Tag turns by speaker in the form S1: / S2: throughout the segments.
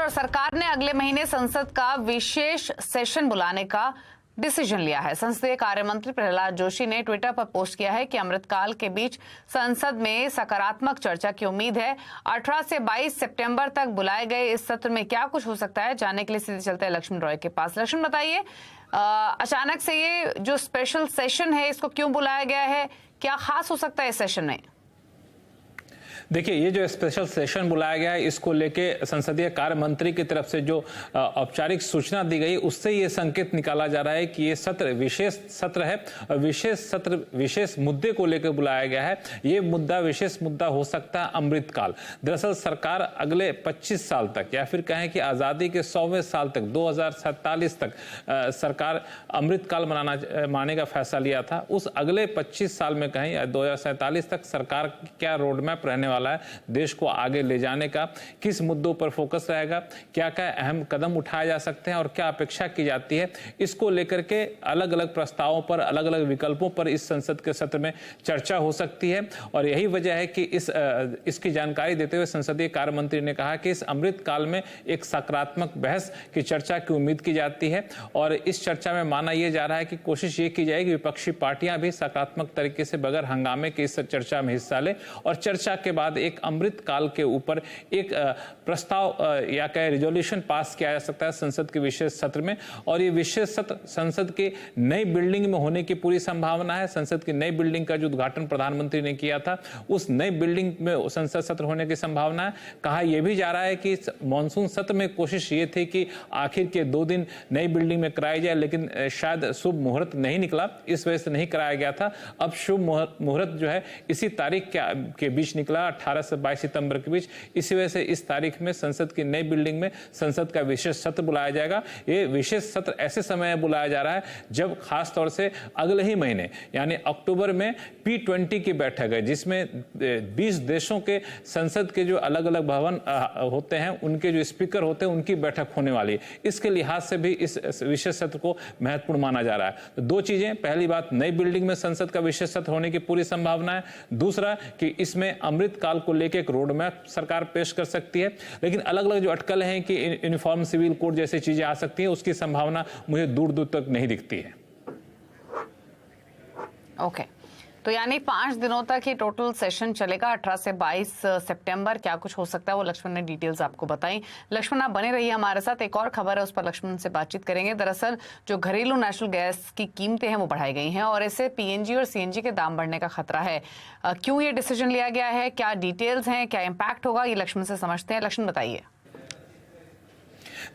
S1: और सरकार ने अगले महीने संसद का विशेष सेशन बुलाने का डिसीजन लिया है। संसदीय कार्य मंत्री प्रहलाद जोशी ने ट्विटर पर पोस्ट किया है कि अमृतकाल के बीच संसद में सकारात्मक चर्चा की उम्मीद है। 18 से 22 सितंबर तक बुलाए गए इस सत्र में क्या कुछ हो सकता है, जानने के लिए सीधे चलते हैं लक्ष्मण रॉय के पास। लक्ष्मण, बताइए, अचानक से ये जो स्पेशल सेशन है इसको क्यों बुलाया गया है, क्या खास हो सकता है इस सेशन में?
S2: देखिए, ये जो स्पेशल सेशन बुलाया गया है इसको लेके संसदीय कार्य मंत्री की तरफ से जो औपचारिक सूचना दी गई उससे ये संकेत निकाला जा रहा है कि ये सत्र विशेष सत्र है और विशेष सत्र विशेष मुद्दे को लेकर बुलाया गया है। ये मुद्दा विशेष मुद्दा हो सकता है अमृतकाल। दरअसल सरकार अगले 25 साल तक या फिर कहें कि आज़ादी के 100वें साल तक 2047 तक सरकार अमृतकाल मनाने का फैसला लिया था। उस अगले 25 साल में कहें या 2047 तक सरकार क्या रोड मैप रहने वाला है, देश को आगे ले जाने का, किस मुद्दों पर फोकस रहेगा, क्या क्या अहम कदम उठाए जा सकते हैं और क्या अपेक्षा की जाती है, इसको लेकर के अलग अलग प्रस्तावों पर, अलग अलग विकल्पों पर इस संसद के सत्र में चर्चा हो सकती है। और यही वजह है कि इसकी जानकारी देते हुए संसदीय कार्य मंत्री ने कहा कि इस अमृत काल में एक सकारात्मक बहस की चर्चा की उम्मीद की जाती है और इस चर्चा में माना यह जा रहा है कि कोशिश ये की जाएगी विपक्षी पार्टियां भी सकारात्मक तरीके से बगैर हंगामे के इस चर्चा में हिस्सा ले और चर्चा के बाद एक अमृत काल के ऊपर एक प्रस्ताव या कहे रिजोल्यूशन पास किया जा सकता है संसद के विशेष सत्र में। और ये विशेष सत्र संसद के नई बिल्डिंग में होने की पूरी संभावना है। संसद की नई बिल्डिंग का जो उद्घाटन प्रधानमंत्री ने किया था उस नई बिल्डिंग में संसद सत्र होने की संभावना है। कहा यह भी जा रहा है कि मानसून सत्र में कोशिश ये थी कि आखिर के 2 दिन नई बिल्डिंग में कराया जाए, लेकिन शायद शुभ मुहूर्त नहीं निकला, इस वजह से नहीं कराया गया था। अब शुभ मुहूर्त जो है इसी तारीख के बीच निकला, 18 से 22 सितंबर के बीच। इसी वजह से इस तारीख में संसद की नई बिल्डिंग में संसद का विशेष सत्र बुलाया जाएगा। ये विशेष सत्र ऐसे समय बुलाया जा रहा है जब खास तौर से अगले ही महीने यानी अक्टूबर में P20 की बैठक है, जिसमें 20 देशों के संसद के जो अलग अलग भवन होते हैं उनके जो स्पीकर होते हैं उनकी बैठक होने वाली है। इसके लिहाज से भी इस विशेष सत्र को महत्वपूर्ण माना जा रहा है। तो 2 चीजें, पहली बात नई बिल्डिंग में संसद का विशेष सत्र होने की पूरी संभावना है, दूसरा कि इसमें अमृत काल को लेकर एक रोड मैप सरकार पेश कर सकती है। लेकिन अलग अलग जो अटकल हैं कि यूनिफॉर्म सिविल कोड जैसी चीजें आ सकती हैं, उसकी संभावना मुझे दूर दूर तक नहीं दिखती है।
S1: ओके, तो यानी 5 दिनों तक ये टोटल सेशन चलेगा। 18 से 22 सितंबर क्या कुछ हो सकता है वो लक्ष्मण ने डिटेल्स आपको बताई। लक्ष्मण, आप बने रहिए हमारे साथ, एक और खबर है उस पर लक्ष्मण से बातचीत करेंगे। दरअसल जो घरेलू नेचुरल गैस की कीमतें हैं वो बढ़ाई गई हैं और इससे पीएनजी और सीएनजी के दाम बढ़ने का खतरा है। क्यों ये डिसीजन लिया गया है, क्या डिटेल्स हैं, क्या इम्पैक्ट होगा, ये लक्ष्मण से समझते हैं। लक्ष्मण, बताइए।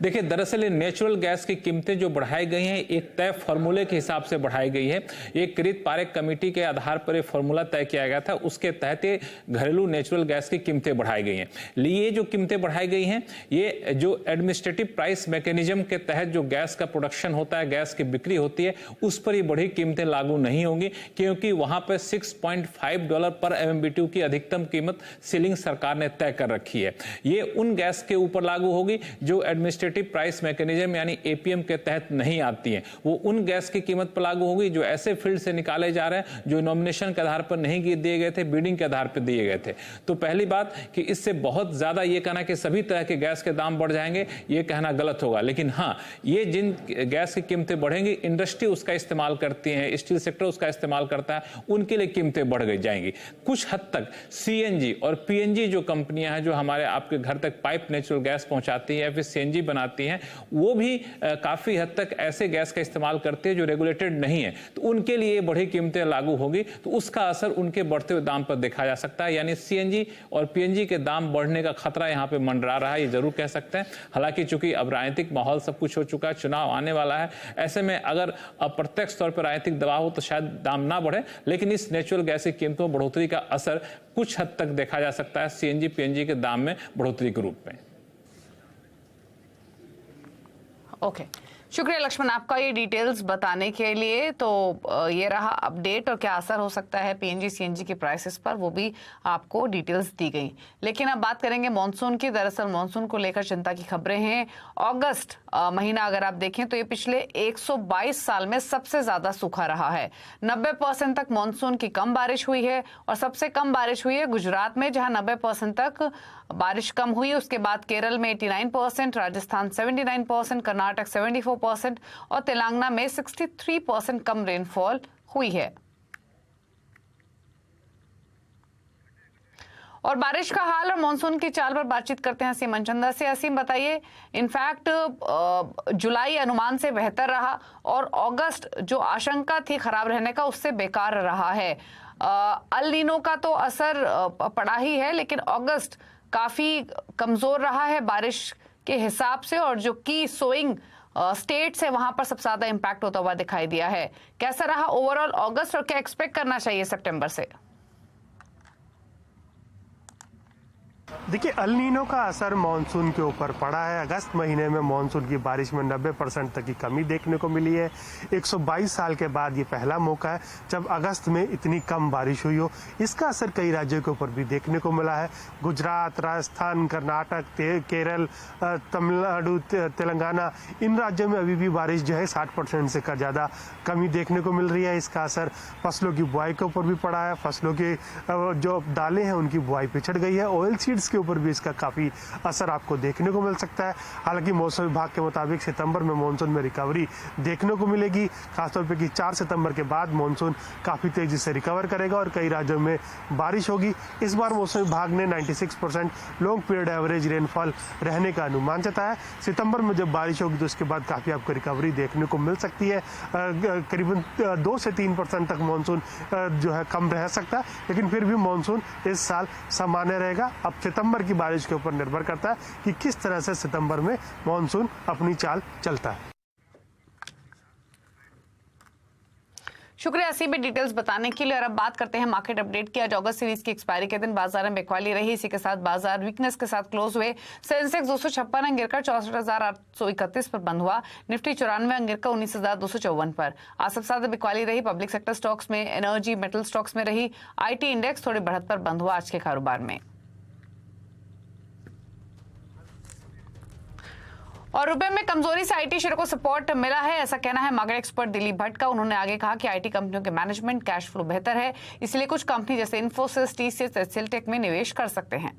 S2: देखिए, दरअसल नेचुरल गैस की कीमतें जो बढ़ाई गई हैं एक तय फार्मूले के हिसाब से बढ़ाई गई है। एक किरीट पारेख कमेटी के आधार पर एक फार्मूला तय किया गया था, उसके तहत घरेलू नेचुरल गैस की कीमतें बढ़ाई गई हैं। ये जो कीमतें बढ़ाई गई हैं ये जो एडमिनिस्ट्रेटिव प्राइस मैकेनिज्म के तहत जो गैस का प्रोडक्शन होता है, गैस की बिक्री होती है, उस पर ये बढ़ी कीमतें लागू नहीं होंगी, क्योंकि वहां पर $6.5 पर MMBTU की अधिकतम कीमत सीलिंग सरकार ने तय कर रखी है। ये उन गैस के ऊपर लागू होगी जो एडमिनिस्ट्रेटिव प्राइस मैकेनिज्म यानी एपीएम के तहत नहीं आती हैं। वो उन गैस की कीमत पर लागू होगी जो ऐसे फील्ड से निकाले जा रहे हैं जो नॉमिनेशन के आधार पर नहीं दिए गए थे, बिडिंग के आधार पर दिए गए थे। तो पहली बात कि इससे बहुत ज्यादा ये कहना कि सभी तरह के गैस के दाम बढ़ जाएंगे, ये कहना गलत होगा। लेकिन हाँ, ये जिन गैस की कीमतें बढ़ेंगी, इंडस्ट्री उसका इस्तेमाल करती है, स्टील सेक्टर उसका इस्तेमाल करता है, उनके लिए कीमतें बढ़ गई जाएंगी। कुछ हद तक सीएनजी और पीएनजी जो कंपनियां हैं जो हमारे आपके घर तक पाइप नेचुरल गैस पहुंचाती है या फिर सीएनजी बनाती हैं, वो भी काफी हद तक ऐसे गैस का इस्तेमाल करते हैं जो रेगुलेटेड नहीं है, तो उनके लिए बढ़ी कीमतें लागू होगी, तो उसका असर उनके बढ़ते हुए दाम पर देखा जा सकता है। यानी सीएनजी और पीएनजी के दाम बढ़ने का खतरा यहां पे मंडरा रहा है, ये जरूर कह सकते हैं। हालांकि चूंकि अब राजनीतिक माहौल सब कुछ हो चुका है, चुनाव आने वाला है, ऐसे में अगर अप्रत्यक्ष तौर पर राजनीतिक दबाव हो तो शायद दाम ना बढ़े, लेकिन इस नेचुरल गैस की कीमतों में बढ़ोतरी का असर कुछ हद तक देखा जा सकता है सीएनजी पीएनजी के दाम में बढ़ोतरी के रूप में।
S1: ओके, शुक्रिया लक्ष्मण आपका ये डिटेल्स बताने के लिए। तो ये रहा अपडेट और क्या असर हो सकता है पीएनजी सीएनजी के प्राइसेस पर, वो भी आपको डिटेल्स दी गई। लेकिन अब बात करेंगे मॉनसून की। दरअसल मॉनसून को लेकर चिंता की खबरें हैं। अगस्त महीना अगर आप देखें तो ये पिछले 122 साल में सबसे ज्यादा सूखा रहा है। 90% तक मॉनसून की कम बारिश हुई है और सबसे कम बारिश हुई है गुजरात में, जहां 90% तक बारिश कम हुई। उसके बाद केरल में 89%, राजस्थान 79%, कर्नाटक 74% और तेलंगाना में 63% कम रेनफॉल हुई है। और बारिश का हाल और मानसून की चाल पर बातचीत करते हैं असीम मनचंदा से। असीम बताइए, इनफैक्ट जुलाई अनुमान से बेहतर रहा और अगस्त जो आशंका थी खराब रहने का उससे बेकार रहा है। अल नीनो का तो असर पड़ा ही है, लेकिन अगस्त काफी कमजोर रहा है बारिश के हिसाब से और जो की सोइंग स्टेट्स है वहां पर सबसे ज्यादा इंपैक्ट होता हुआ दिखाई दिया है। कैसा रहा ओवरऑल अगस्त और क्या एक्सपेक्ट करना चाहिए सितंबर से?
S3: देखिए, अल नीनो का असर मानसून के ऊपर पड़ा है। अगस्त महीने में मानसून की बारिश में 90% तक की कमी देखने को मिली है। 122 साल के बाद ये पहला मौका है जब अगस्त में इतनी कम बारिश हुई हो। इसका असर कई राज्यों के ऊपर भी देखने को मिला है। गुजरात, राजस्थान, कर्नाटक, केरल, तमिलनाडु, तेलंगाना, इन राज्यों में अभी भी बारिश जो है 60% से का ज़्यादा कमी देखने को मिल रही है। इसका असर फसलों की बुआई के ऊपर भी पड़ा है। फसलों की जो दालें हैं उनकी बुआई पिछड़ गई है। ऑयल सीड्स के ऊपर भी इसका काफी असर आपको देखने को मिल सकता है। हालांकि मौसम विभाग के मुताबिक सितंबर में मानसून में रिकवरी देखने को मिलेगी, खासतौर पे कि 4 सितंबर के बाद मानसून काफी तेजी से रिकवर करेगा और कई राज्यों में बारिश होगी। इस बार मौसम विभाग ने 96% लॉन्ग पीरियड एवरेज रेनफॉल रहने का अनुमान जताया। सितंबर में जब बारिश होगी तो उसके बाद काफी आपको रिकवरी देखने को मिल सकती है। करीबन 2 से 3% तक मानसून जो है कम रह सकता है, लेकिन फिर भी मानसून इस साल सामान्य रहेगा। अब सितंबर की बारिश के ऊपर निर्भर करता है कि किस तरह से सितंबर में मानसून अपनी चाल चलता है।
S1: शुक्रिया असीम में डिटेल्स बताने के लिए। और अब बात करते हैं मार्केट अपडेट की। आज अगस्त सीरीज की एक्सपायरी के दिन बाजार में बिकवाली रही। इसी के साथ बाजार वीकनेस के साथ क्लोज हुए। सेंसेक्स 256 अंक गिरकर 64,831 पर बंद हुआ। निफ्टी 94 अंक गिरकर 19,254 पर। आज सबसे ज्यादा बिकवाली रही पब्लिक सेक्टर स्टॉक्स में, एनर्जी मेटल स्टॉक्स में रही। IT इंडेक्स थोड़ी बढ़त पर बंद हुआ आज के कारोबार में। और रुपए में कमजोरी से IT शेयर को सपोर्ट मिला है, ऐसा कहना है मार्केट एक्सपर्ट दिलीप भट्ट का। उन्होंने आगे कहा कि IT कंपनियों के मैनेजमेंट कैश फ्लो बेहतर है, इसलिए कुछ कंपनी जैसे इन्फोसिस, TCS, HCL टेक में निवेश कर सकते हैं।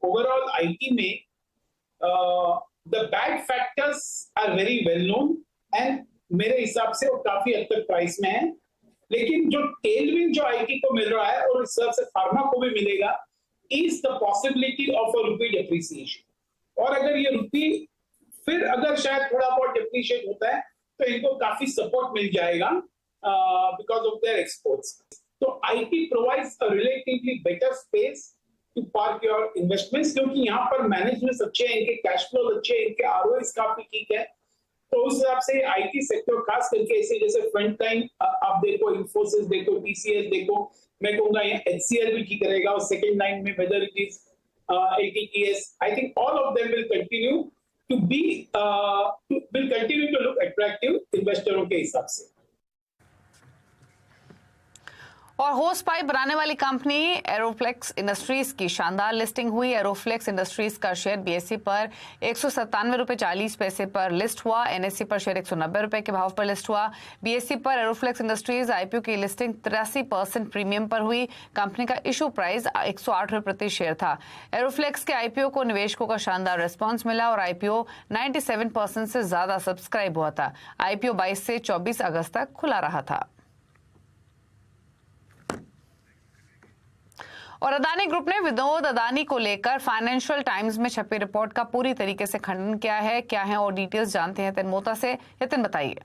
S4: ओवरऑल IT में the bad factors are very well known and मेरे हिसाब से वो काफी हद तक प्राइस में है। लेकिन जो टेलविंड जो IT को मिल रहा है और इस हिसाब से फार्मा को भी मिलेगा, is the possibility of a rupee depreciation. और अगर ये रुपी फिर अगर शायद थोड़ा बहुत डिप्रिशिएट होता है तो इनको काफी सपोर्ट मिल जाएगा बिकॉज ऑफ देयर एक्सपोर्ट्स। तो IT provides a relatively better space to park your investments, क्योंकि यहाँ पर मैनेजमेंट अच्छे हैं, इनके कैश फ्लो अच्छे हैं, इनके ROIs काफी ठीक है। तो उस हिसाब से IT सेक्टर खास करके ऐसे जैसे फ्रंट लाइन आप देखो, इन्फोसिस देखो, TCS देखो, मैं कहूंगा HCL भी ठीक रहेगा। और सेकेंड लाइन में whether it is ATTS, I think all of them will continue to look attractive इन्वेस्टरों के हिसाब से।
S1: और होस पाइप बनाने वाली कंपनी एरोफ्लेक्स इंडस्ट्रीज की शानदार लिस्टिंग हुई। एरोफ्लेक्स इंडस्ट्रीज का शेयर BSE पर 197 रुपए 40 पैसे पर लिस्ट हुआ। NSE पर शेयर 190 रुपए के भाव पर लिस्ट हुआ। BSE पर एरोफ्लेक्स इंडस्ट्रीज IPO की लिस्टिंग 83% प्रीमियम पर हुई। कंपनी का इशू प्राइस 108 रुपए प्रति शेयर था। एरोफ्लेक्स के IPO को निवेशकों का शानदार रिस्पॉन्स मिला और IPO 97% से ज्यादा सब्सक्राइब हुआ था। IPO 22 से 24 अगस्त तक खुला रहा था। और अदानी ग्रुप ने विनोद अदानी को लेकर फाइनेंशियल टाइम्स में छपी रिपोर्ट का पूरी तरीके से खंडन किया है। क्या है और डिटेल्स जानते हैं यतिन मोहता से। यतिन बताइए।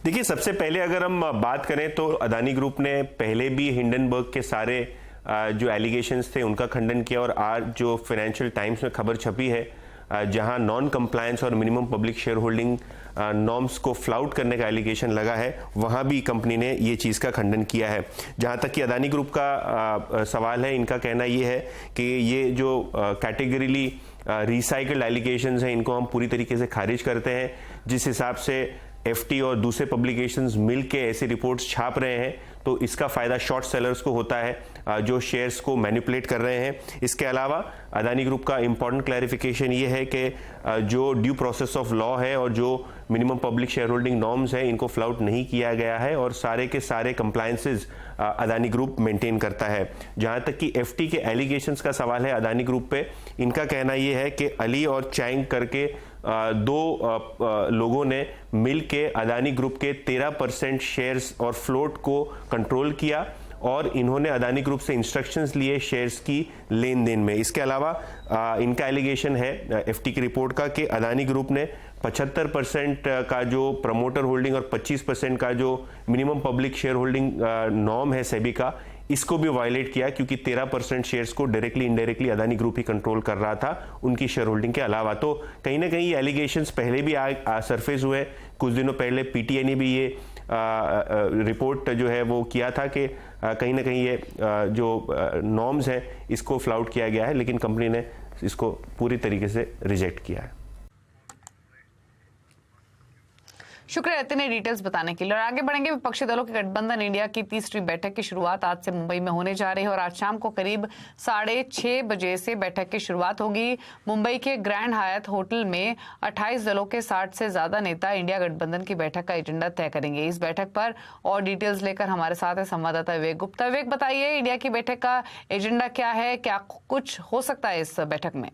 S5: देखिए, सबसे पहले अगर हम बात करें तो अदानी ग्रुप ने पहले भी हिंडनबर्ग के सारे जो एलिगेशंस थे उनका खंडन किया और आज जो फाइनेंशियल टाइम्स में खबर छपी है जहां नॉन कंप्लायंस और minimum public share holding norms को फ्लाउट करने का एलिगेशन लगा है, वहां भी कंपनी ने ये चीज़ का खंडन किया है। जहां तक कि अदानी ग्रुप का सवाल है, इनका कहना ये है कि ये जो कैटेगरीली रिसाइकल्ड एलिगेशंस हैं, इनको हम पूरी तरीके से खारिज करते हैं। जिस हिसाब से एफटी और दूसरे पब्लिकेशंस मिलके ऐसी रिपोर्ट्स छाप रहे हैं, तो इसका फायदा शॉर्ट सेलर्स को होता है जो शेयर्स को मैनिपुलेट कर रहे हैं। इसके अलावा अदानी ग्रुप का इंपॉर्टेंट क्लैरिफिकेशन ये है कि जो ड्यू प्रोसेस ऑफ लॉ है और जो minimum public share holding norms है, इनको फ्लाउट नहीं किया गया है और सारे के सारे कंप्लायंसेस अदानी ग्रुप मेंटेन करता है। जहां तक कि एफटी के एलिगेशंस का सवाल है अदानी ग्रुप पे, इनका कहना यह है कि अली और चैंग करके दो लोगों ने मिलके अदानी ग्रुप के 13% शेयर्स और फ्लोट को कंट्रोल किया और इन्होंने अदानी ग्रुप से इंस्ट्रक्शंस लिए शेयर्स की लेन देन में। इसके अलावा इनका एलिगेशन है एफटी की रिपोर्ट का कि अदानी ग्रुप ने 75% का जो प्रमोटर होल्डिंग और 25% का जो minimum public share holding norm है सेबी का, इसको भी वायलेट किया, क्योंकि 13% शेयर्स को डायरेक्टली इनडायरेक्टली अदानी ग्रुप ही कंट्रोल कर रहा था उनकी शेयर होल्डिंग के अलावा। तो कहीं ना कहीं एलिगेशंस पहले भी सरफेस हुए। कुछ दिनों पहले पीटीआई ने भी ये रिपोर्ट जो है वो किया था कि कहीं ना कहीं ये जो नॉर्म्स हैं इसको फ्लाउट किया गया है, लेकिन कंपनी ने इसको पूरी तरीके से रिजेक्ट किया है।
S1: शुक्रिया इतने डिटेल्स बताने के लिए। और आगे बढ़ेंगे। विपक्षी दलों के गठबंधन इंडिया की तीसरी बैठक की शुरुआत आज से मुंबई में होने जा रही है और आज शाम को करीब 6:30 बजे से बैठक की शुरुआत होगी। मुंबई के ग्रैंड हायत होटल में 28 दलों के 60 से ज्यादा नेता इंडिया गठबंधन की बैठक का एजेंडा तय करेंगे। इस बैठक पर और डिटेल्स लेकर हमारे साथ है संवाददाता विवेक गुप्ता। विवेक, बताइए इंडिया की बैठक का एजेंडा क्या है, क्या कुछ हो सकता है इस बैठक में?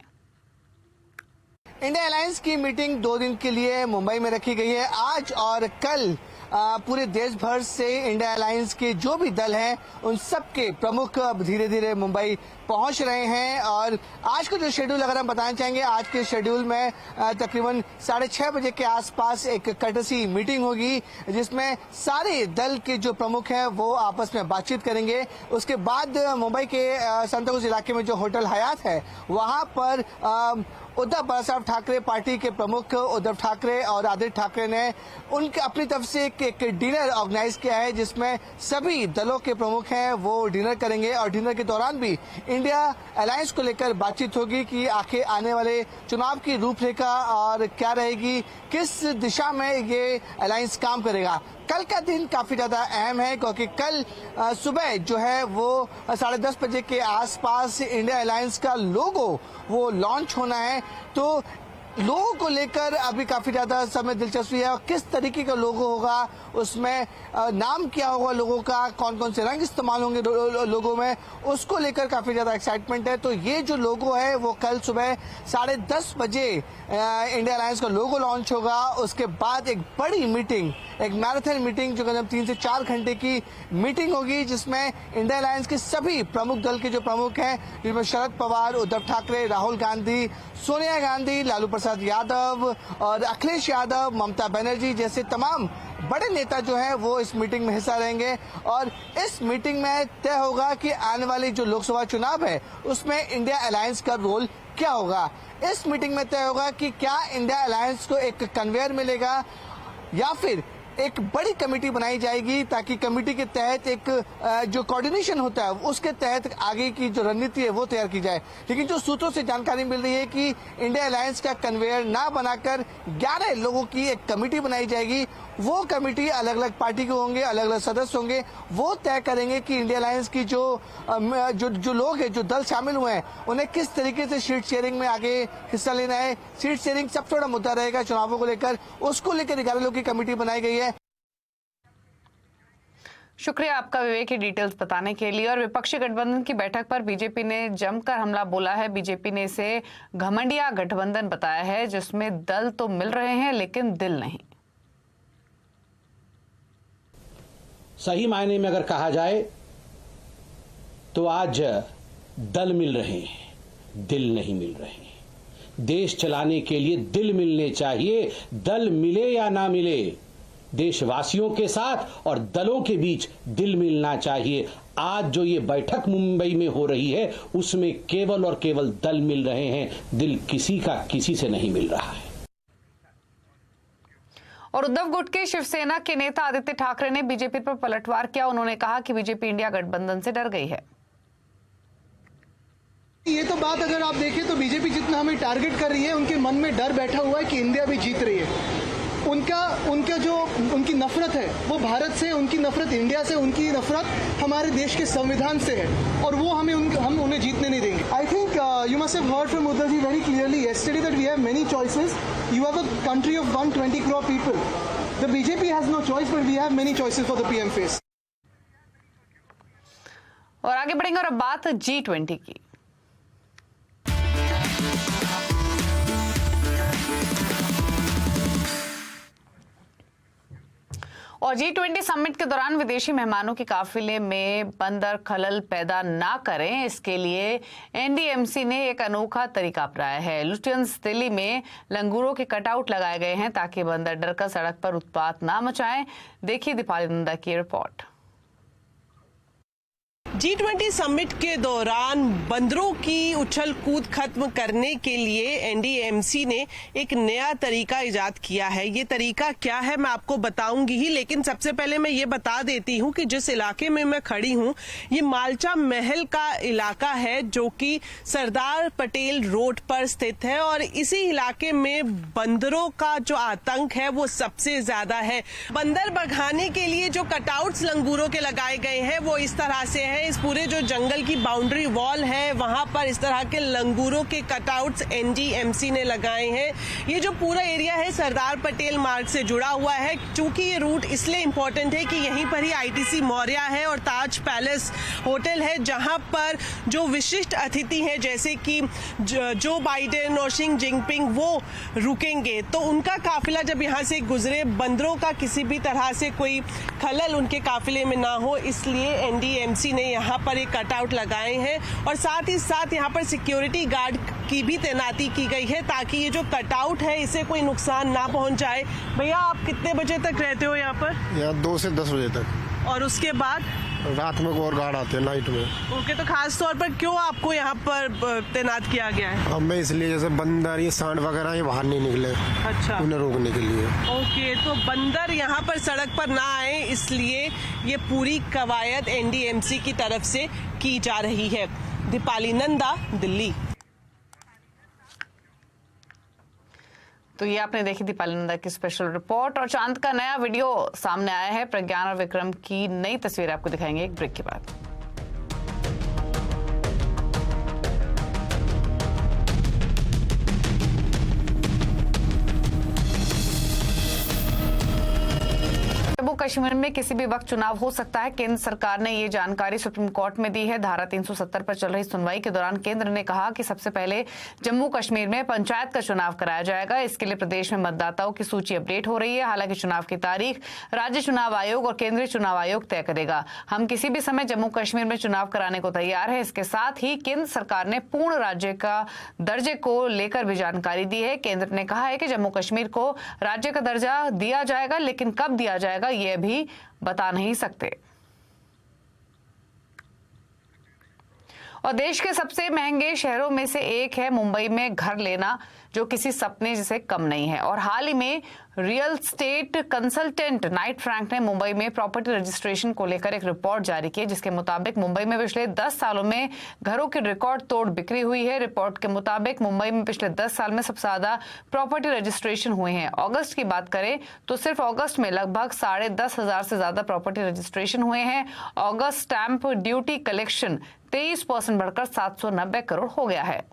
S6: इंडिया अलायंस की मीटिंग 2 दिन के लिए मुंबई में रखी गई है। आज और कल पूरे देश भर से इंडिया अलायंस के जो भी दल हैं उन सब के प्रमुख अब धीरे धीरे मुंबई पहुंच रहे हैं। और आज का जो शेड्यूल अगर हम बताना चाहेंगे, आज के शेड्यूल में तकरीबन 6:30 बजे के आसपास एक कर्टसी मीटिंग होगी जिसमें सारे दल के जो प्रमुख हैं वो आपस में बातचीत करेंगे। उसके बाद मुंबई के सांताक्रूज इलाके में जो होटल हयात है वहां पर उद्धव बालासाहेब ठाकरे पार्टी के प्रमुख उद्धव ठाकरे और आदित्य ठाकरे ने उनके अपनी तरफ से एक डिनर ऑर्गेनाइज किया है जिसमें सभी दलों के प्रमुख हैं वो डिनर करेंगे। और डिनर के दौरान भी इंडिया अलायंस को लेकर बातचीत होगी कि आखिर आने वाले चुनाव की रूपरेखा और क्या रहेगी, किस दिशा में ये अलायंस काम करेगा। कल का दिन काफी ज्यादा अहम है क्योंकि कल सुबह जो है वो 10:30 बजे के आसपास इंडिया अलायंस का लोगो वो लॉन्च होना है। तो लोगों को लेकर अभी काफी ज्यादा समय दिलचस्पी है और किस तरीके का लोगो होगा, उसमें नाम क्या होगा लोगों का, कौन कौन से रंग इस्तेमाल होंगे लोगों में, उसको लेकर काफी ज्यादा एक्साइटमेंट है। तो ये जो लोगो है वो कल सुबह 10:30 बजे इंडिया अलायंस का लोगो लॉन्च होगा। उसके बाद एक बड़ी मीटिंग, एक मैराथन मीटिंग जो करीब 3 से 4 घंटे की मीटिंग होगी जिसमें इंडिया अलायंस के सभी प्रमुख दल के जो प्रमुख हैं जिसमें शरद पवार, उद्धव ठाकरे, राहुल गांधी, सोनिया गांधी, लालू प्रसाद यादव और अखिलेश यादव, ममता बनर्जी जैसे तमाम बड़े नेता जो हैं वो इस मीटिंग में हिस्सा लेंगे। और इस मीटिंग में तय होगा कि आने वाली जो लोकसभा चुनाव है उसमें इंडिया अलायंस का रोल क्या होगा। इस मीटिंग में तय होगा कि क्या इंडिया अलायंस को एक कन्वेयर मिलेगा या फिर एक बड़ी कमेटी बनाई जाएगी ताकि कमेटी के तहत एक जो कोऑर्डिनेशन होता है उसके तहत आगे की जो रणनीति है वो तैयार की जाए। लेकिन जो सूत्रों से जानकारी मिल रही है कि इंडिया अलायंस का कन्वेयर ना बनाकर 11 लोगों की एक कमेटी बनाई जाएगी। वो कमेटी अलग अलग पार्टी के होंगे, अलग अलग सदस्य होंगे, वो तय करेंगे कि इंडिया अलायंस की जो लोग हैं, जो दल शामिल हुए हैं, उन्हें किस तरीके से सीट शेयरिंग में आगे हिस्सा लेना है। सीट शेयरिंग सबसे बड़ा मुद्दा रहेगा चुनावों को लेकर, उसको लेकर 11 लोगों की कमेटी बनाई गई है।
S1: शुक्रिया आपका विवेक की डिटेल्स बताने के लिए। और विपक्षी गठबंधन की बैठक पर बीजेपी ने जमकर हमला बोला है। बीजेपी ने इसे घमंडिया गठबंधन बताया है जिसमें दल तो मिल रहे हैं लेकिन दिल नहीं।
S7: सही मायने में अगर कहा जाए तो आज दल मिल रहे हैं, दिल नहीं मिल रहे हैं। देश चलाने के लिए दिल मिलने चाहिए, दल मिले या ना मिले। देशवासियों के साथ और दलों के बीच दिल मिलना चाहिए। आज जो ये बैठक मुंबई में हो रही है उसमें केवल और केवल दल मिल रहे हैं, दिल किसी का किसी से नहीं मिल रहा है।
S1: और उद्धव गुट के शिवसेना के नेता आदित्य ठाकरे ने बीजेपी पर पलटवार किया। उन्होंने कहा कि बीजेपी इंडिया गठबंधन से डर गई है।
S6: ये तो बात अगर आप देखें तो बीजेपी जितना हमें टारगेट कर रही है, उनके मन में डर बैठा हुआ है कि इंडिया भी जीत रही है। उनका जो उनकी नफरत है वो भारत से, उनकी नफरत इंडिया से, उनकी नफरत हमारे देश के संविधान से है और वो हम उन्हें जीतने नहीं देंगे। I think you must have heard from Uddhav ji very clearly yesterday that we have many choices. You have a country of 120 crore people. The BJP has no choice, but we have many choices for the PM face.
S1: और आगे बढ़ेंगे और अब बात G20 की। और G20 summit के दौरान विदेशी मेहमानों के काफिले में बंदर खलल पैदा ना करें, इसके लिए एनडीएमसी ने एक अनोखा तरीका अपनाया है। लुटियंस दिल्ली में लंगूरों के कटआउट लगाए गए हैं ताकि बंदर डरकर सड़क पर उत्पात ना मचाएं। देखिए दीपाली नंदा की रिपोर्ट।
S8: G20 समिट के दौरान बंदरों की उछल कूद खत्म करने के लिए एनडीएमसी ने एक नया तरीका इजाद किया है। ये तरीका क्या है मैं आपको बताऊंगी ही, लेकिन सबसे पहले मैं ये बता देती हूँ कि जिस इलाके में मैं खड़ी हूँ ये मालचा महल का इलाका है जो कि सरदार पटेल रोड पर स्थित है और इसी इलाके में बंदरों का जो आतंक है वो सबसे ज्यादा है। बंदर भगाने के लिए जो कटआउट्स लंगूरों के लगाए गए हैं वो इस तरह से है। इस पूरे जो जंगल की बाउंड्री वॉल है वहां पर इस तरह के लंगूरों के कटआउट्स एनडीएमसी ने लगाए हैं। ये जो पूरा एरिया है सरदार पटेल मार्ग से जुड़ा हुआ है। चूंकि ये रूट इसलिए इंपॉर्टेंट है कि यहीं पर ही आईटीसी मौर्या है और ताज पैलेस होटल है जहां पर जो विशिष्ट अतिथि हैं जैसे कि जो बाइडेन और शी जिनपिंग वो रुकेंगे, तो उनका काफिला जब यहाँ से गुजरे बंदरों का किसी भी तरह से कोई खलल उनके काफिले में ना हो, इसलिए एनडीएमसी ने यहाँ पर एक कटआउट लगाए हैं और साथ ही साथ यहाँ पर सिक्योरिटी गार्ड की भी तैनाती की गई है ताकि ये जो कटआउट है इसे कोई नुकसान ना पहुंच जाए। भैया आप कितने बजे तक रहते हो यहाँ पर?
S9: यहाँ 2 से 10 बजे तक।
S8: और उसके बाद
S9: रात में और गार्ड आते हैं नाइट में।
S8: ओके, तो खास तौर पर क्यों आपको यहाँ पर तैनात किया गया है?
S9: हमें इसलिए जैसे बंदर ये सांड वगैरह ये बाहर नहीं निकले,
S8: अच्छा,
S9: उन्हें रोकने के लिए।
S8: ओके, तो बंदर यहाँ पर सड़क पर ना आए इसलिए ये पूरी कवायद एनडीएमसी की तरफ से की जा रही है। दीपाली नंदा, दिल्ली।
S1: तो ये आपने देखी दीपाली नंदा की स्पेशल रिपोर्ट। और चांद का नया वीडियो सामने आया है। प्रज्ञान और विक्रम की नई तस्वीर आपको दिखाएंगे एक ब्रेक के बाद। जम्मू कश्मीर में किसी भी वक्त चुनाव हो सकता है। केंद्र सरकार ने ये जानकारी सुप्रीम कोर्ट में दी है। धारा 370 पर चल रही सुनवाई के दौरान केंद्र ने कहा कि सबसे पहले जम्मू कश्मीर में पंचायत का चुनाव कराया जाएगा। इसके लिए प्रदेश में मतदाताओं की सूची अपडेट हो रही है। हालांकि चुनाव की तारीख राज्य चुनाव आयोग और केंद्रीय चुनाव आयोग तय करेगा। हम किसी भी समय जम्मू कश्मीर में चुनाव कराने को तैयार है। इसके साथ ही केंद्र सरकार ने पूर्ण राज्य का दर्जे को लेकर भी जानकारी दी है। केंद्र ने कहा है कि जम्मू कश्मीर को राज्य का दर्जा दिया जाएगा, लेकिन कब दिया जाएगा ये अभी बता नहीं सकते। और देश के सबसे महंगे शहरों में से एक है मुंबई में घर लेना, जो किसी सपने जैसे कम नहीं है। और हाल ही में real estate consultant Knight Frank ने मुंबई में प्रॉपर्टी रजिस्ट्रेशन को लेकर एक रिपोर्ट जारी की, जिसके मुताबिक मुंबई में पिछले 10 सालों में घरों की रिकॉर्ड तोड़ बिक्री हुई है। रिपोर्ट के मुताबिक मुंबई में पिछले 10 साल में सबसे ज्यादा प्रॉपर्टी रजिस्ट्रेशन हुए हैं। अगस्त की बात करें तो सिर्फ अगस्त में लगभग 10,500 से ज्यादा प्रॉपर्टी रजिस्ट्रेशन हुए हैं। अगस्त स्टैंप ड्यूटी कलेक्शन 23% बढ़कर 790 करोड़ हो गया है।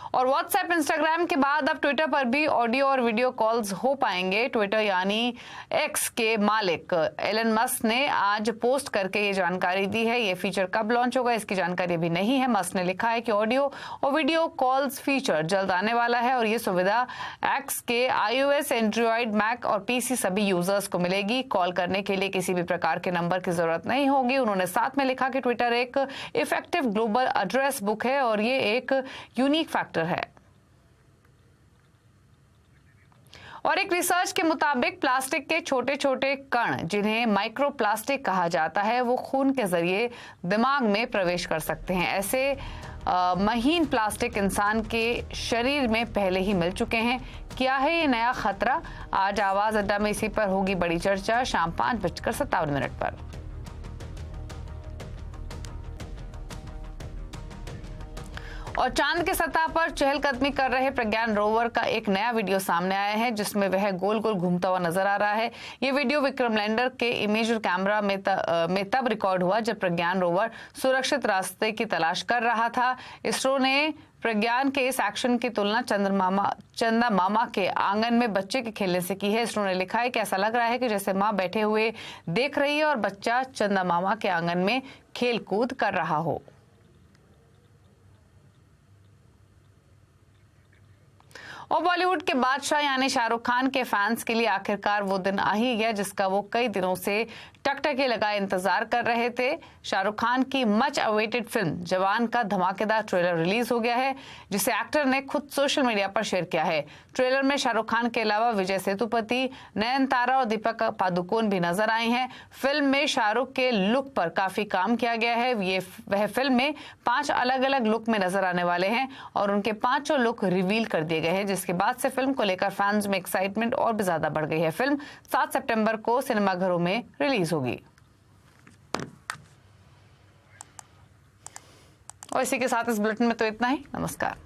S1: और व्हाट्सएप, इंस्टाग्राम के बाद अब ट्विटर पर भी ऑडियो और वीडियो कॉल्स हो पाएंगे। ट्विटर यानी एक्स के मालिक एलन मस्क ने आज पोस्ट करके ये जानकारी दी है। ये फीचर कब लॉन्च होगा इसकी जानकारी अभी नहीं है। मस्क ने लिखा है कि ऑडियो और वीडियो कॉल्स फीचर जल्द आने वाला है और ये सुविधा एक्स के iOS, एंड्रॉइड, मैक और पीसी सभी यूजर्स को मिलेगी। कॉल करने के लिए किसी भी प्रकार के नंबर की जरूरत नहीं होगी। उन्होंने साथ में लिखा कि ट्विटर एक इफेक्टिव ग्लोबल एड्रेस बुक है और ये एक यूनिक फैक्टर है। और एक रिसर्च के मुताबिक प्लास्टिक के छोटे छोटे कण, जिन्हें माइक्रोप्लास्टिक कहा जाता है, वो खून के जरिए दिमाग में प्रवेश कर सकते हैं। ऐसे महीन प्लास्टिक इंसान के शरीर में पहले ही मिल चुके हैं। क्या है ये नया खतरा? आज आवाज अड्डा में इसी पर होगी बड़ी चर्चा, शाम 5:57 पर। और चांद के सतह पर चहलकदमी कर रहे प्रज्ञान रोवर का एक नया वीडियो सामने आया है, जिसमें वह गोल गोल घूमता हुआ नजर आ रहा है। ये वीडियो विक्रम लैंडर के इमेजर कैमरा में तब रिकॉर्ड हुआ जब प्रज्ञान रोवर सुरक्षित रास्ते की तलाश कर रहा था। इसरो ने प्रज्ञान के इस एक्शन की तुलना चंदा मामा के आंगन में बच्चे के खेलने से की है। इसरो ने लिखा है कि ऐसा लग रहा है कि जैसे माँ बैठे हुए देख रही है और बच्चा चंदा मामा के आंगन में खेल कूद कर रहा हो। और बॉलीवुड के बादशाह यानी शाहरुख खान के फैंस के लिए आखिरकार वो दिन आ ही गया जिसका वो कई दिनों से टकटके लगाए इंतजार कर रहे थे। शाहरुख खान की मच अवेटेड फिल्म जवान का धमाकेदार ट्रेलर रिलीज हो गया है, जिसे एक्टर ने खुद सोशल मीडिया पर शेयर किया है। ट्रेलर में शाहरुख खान के अलावा विजय सेतुपति, नयनतारा और दीपिका पादुकोण भी नजर आई हैं। फिल्म में शाहरुख के लुक पर काफी काम किया गया है। वह फिल्म में 5 अलग अलग लुक में नजर आने वाले हैं और उनके 5 लुक रिवील कर दिए गए हैं, जिसके बाद से फिल्म को लेकर फैंस में एक्साइटमेंट और भी ज्यादा बढ़ गई है। फिल्म 7 सितंबर को सिनेमाघरों में रिलीज होगी। और इसी के साथ इस बुलेटिन में तो इतना ही। नमस्कार।